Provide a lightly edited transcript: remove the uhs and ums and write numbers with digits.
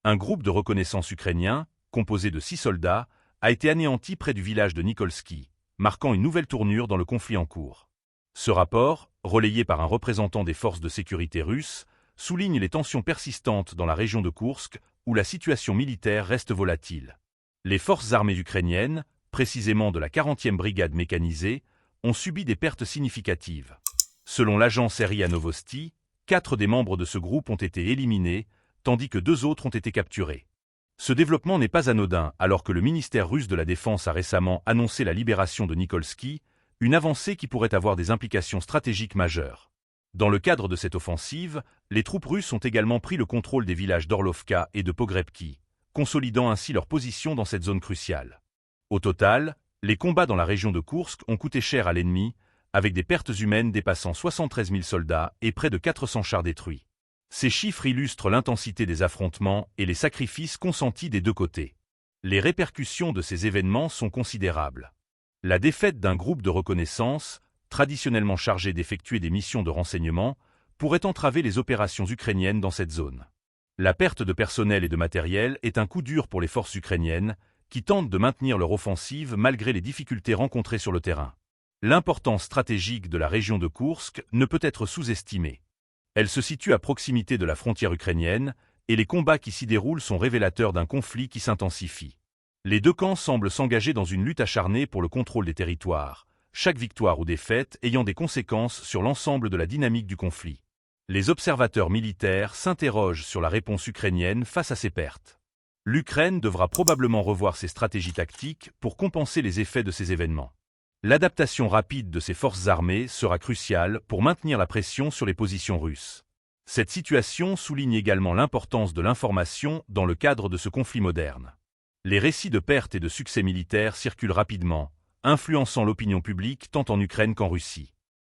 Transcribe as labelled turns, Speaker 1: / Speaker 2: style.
Speaker 1: Un groupe de reconnaissance ukrainien, composé de 6 soldats, a été anéanti près du village de Nikolski, marquant une nouvelle tournure dans le conflit en cours. Ce rapport, relayé par un représentant des forces de sécurité russes, souligne les tensions persistantes dans la région de Koursk, où la situation militaire reste volatile. Les forces armées ukrainiennes, précisément de la 40e brigade mécanisée, ont subi des pertes significatives. Selon l'agence RIA Novosti, 4 des membres de ce groupe ont été éliminés, tandis que 2 autres ont été capturés. Ce développement n'est pas anodin alors que le ministère russe de la Défense a récemment annoncé la libération de Nikolski, une avancée qui pourrait avoir des implications stratégiques majeures. Dans le cadre de cette offensive, les troupes russes ont également pris le contrôle des villages d'Orlovka et de Pogrebki, consolidant ainsi leur position dans cette zone cruciale. Au total, les combats dans la région de Koursk ont coûté cher à l'ennemi, avec des pertes humaines dépassant 73 000 soldats et près de 400 chars détruits. Ces chiffres illustrent l'intensité des affrontements et les sacrifices consentis des deux côtés. Les répercussions de ces événements sont considérables. La défaite d'un groupe de reconnaissance, traditionnellement chargé d'effectuer des missions de renseignement, pourrait entraver les opérations ukrainiennes dans cette zone. La perte de personnel et de matériel est un coup dur pour les forces ukrainiennes, qui tentent de maintenir leur offensive malgré les difficultés rencontrées sur le terrain. L'importance stratégique de la région de Koursk ne peut être sous-estimée. Elle se situe à proximité de la frontière ukrainienne, et les combats qui s'y déroulent sont révélateurs d'un conflit qui s'intensifie. Les deux camps semblent s'engager dans une lutte acharnée pour le contrôle des territoires, chaque victoire ou défaite ayant des conséquences sur l'ensemble de la dynamique du conflit. Les observateurs militaires s'interrogent sur la réponse ukrainienne face à ces pertes. L'Ukraine devra probablement revoir ses stratégies tactiques pour compenser les effets de ces événements. L'adaptation rapide de ses forces armées sera cruciale pour maintenir la pression sur les positions russes. Cette situation souligne également l'importance de l'information dans le cadre de ce conflit moderne. Les récits de pertes et de succès militaires circulent rapidement, influençant l'opinion publique tant en Ukraine qu'en Russie.